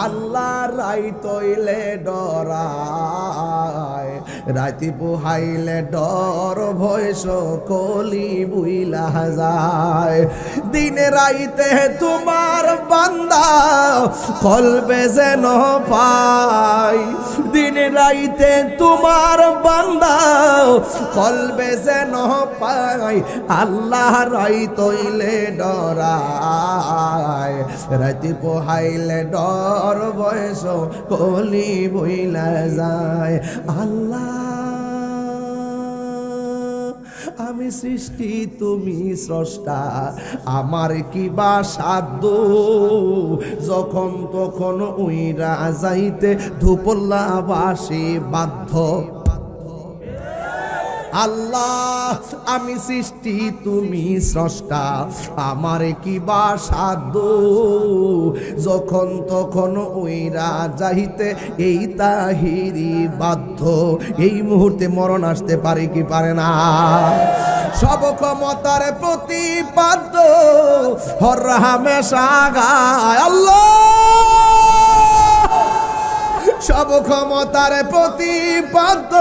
আল্লাহ রাইত হইলে ডরায়, রাতি পোহাইলে ডর ভয় সকলি বুইলা যায়। দিনে রাইতে তোমার বান্দা কলবে যেন পাই, দিনে রাইতে তোমার বান্দা কলবে যেন পাই। আল্লাহ রাইত হইলে ডরায়, রাতি পোহাইলে ডর বয়স কলি বইলা যায়। আল্লাহ আমি সৃষ্টি তুমি স্রষ্টা, আমার কি বা সাধ্য যখন তখন উইরা যাইতে ধুপল্লা বাসি বাধ্য। আল্লাহ আমি সৃষ্টি তুমি স্রষ্টা, আমার কি বা সাধ্য যখন তখন ওইরা যাইতে এই তাহিরি বাধ্য। এই মুহূর্তে মরণ আসতে পারে কি পারে না? সব ক্ষমতার প্রতিপাদ্য হর হামেশা গায় আল্লাহ, সব ক্ষমতার প্রতিপাদ্য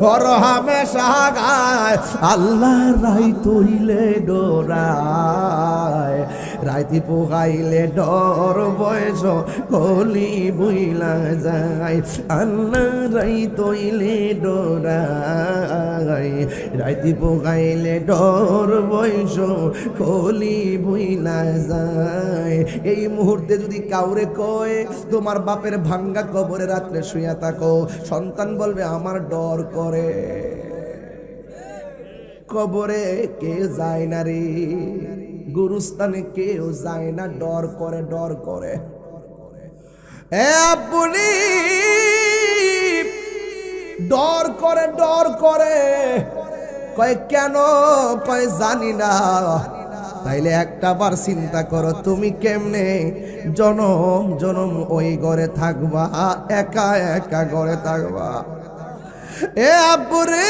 হর হামেশা গায়। আল্লাহ রাইত হইলে ডরায়, রাইতি পোহাইলে ডর বয়স কলি বুইলা যায়। আল্লাহ রাইত হইলে ডরায়, রাইতি পোহাইলে ডর বয়স কলি বুইলা যায়। এই মুহূর্তে যদি কাউরে কয় তোমার বাপের ভাঙ্গা কবরে রাত্রে শুইয়া থাকো, সন্তান বলবে আমার ডর করে। কবরে কে যায় না রে, গুরুস্থানে কেউ যায় না, ডর করে ডর করে। আপনি ডর করে ডর করে, কয় কেন? কয় জানি না। তাইলে একটা বার চিন্তা করো তুমি কেমনে জনম জনম ওই ঘরে থাকবা, একা একা ঘরে থাকবা। এ আব্বুরে,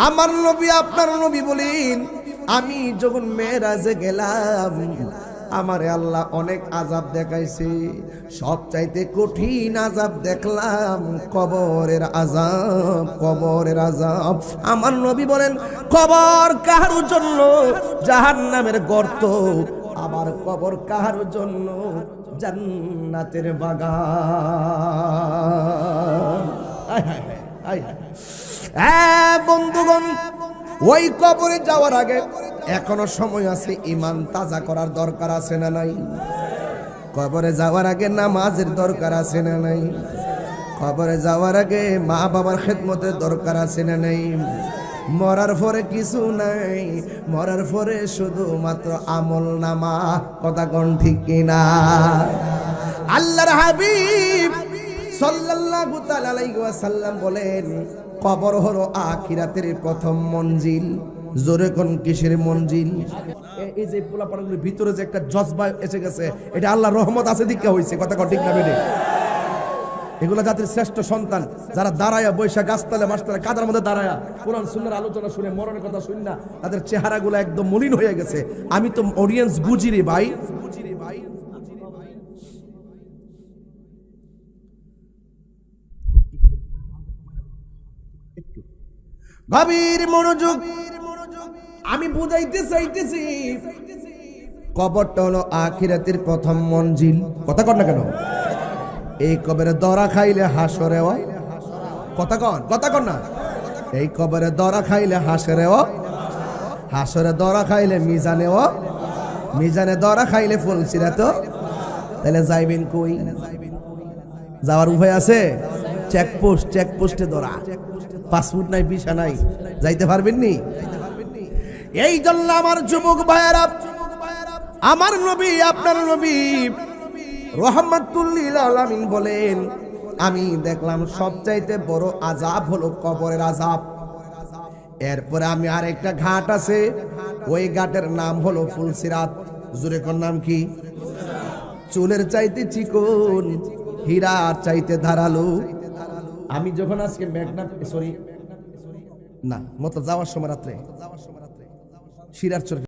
আমার নবী আপনার নবী বলেন আমি যখন মেরাজে গেলাম আমারে আল্লাহ অনেক আযাব দেখাইছে, সবচাইতে কঠিন আযাব দেখলাম কবরের আযাব, কবরের আযাব। আমার নবী বলেন কবর কাহার জন্য? জাহান্নামের গর্ত। আবার কবর কাহার জন্য? জান্নাতের বাগান। আয় হায় হায় হায়। হ্যাঁ বন্ধুগণ, ওই কবরে যাওয়ার আগে এখনো সময় আছে, ঈমান তাজা করার দরকার আছে না নাই? কবরে যাওয়ার আগে নামাজের দরকার আছে না নাই? কবরে যাওয়ার আগে মা বাবার খেদমতের দরকার আছে না নাই? মরার পরে কিছু নাই, মরার পরে শুধুমাত্র আমল নামা। কথা কোন ঠিক কিনা? আল্লাহর হাবিব সাল্লাল্লাহু তাআলা আলাইহি ওয়াসাল্লাম বলেন কবর হলো আখিরাতের প্রথম মঞ্জিল। জোরে কোন কিসের মঞ্জিল? এই যে পোলাপাড়াগুলোর ভিতরে যে একটা জজবা এসে গেছে, এটা আল্লাহর রহমত আছে দীক্ষা হয়েছে। কথা ঠিক না বেড়ে? এগুলো জাতির শ্রেষ্ঠ সন্তান, যারা দাঁড়ায়া বৈশা গাছতলা মাছতলা কাদার মধ্যে দাঁড়ায়া কোরআন সুন্নাহর আলোচনা শুনে মরণের কথা শুন না, তাদের চেহারাগুলো একদম মলিন হয়ে গেছে। আমি তো অডিয়েন্স বুঝি রে ভাই। গভীর মনোযোগ, আমি বুঝাইতে চাইতেছি কবরটা হলো আখিরাতের প্রথম মঞ্জিল। কথা কর না কেন? এই কবরে দরা খাইলে হাসরেও কথা কর না। এই কবরে দরা খাইলে হাসরেও, হাসরে দরা খাইলে মিজানেও, মিজানে দরা খাইলে ফুলসিরাতো। তাহলে যাইবেন কই? যাওয়ার উপায় আছে? চেকপোস্ট, চেকপোস্টে ধরা। পাসপোর্ট নাই, ভিসা নাই, যাইতে পারবেন নি? এই জন্য আমার যুবক ভাইয়েরা, আমার নবী আপনার নবী রাহমাতুল লিল আলামিন বলেন আমি দেখলাম সবচাইতে বড় আযাব হলো কবরের আযাব। এরপরে আমি আরেকটা ঘাট আছে, ওই ঘাটের নাম হলো ফুলসিরাত। জোরে কোন নাম কি? চুলের চাইতে চিকন, হীরার চাইতে ধারালো। আমি যখন আজকে মেঘনা সরি না মতো যাওয়ার সময় রাত্রে শিরার চর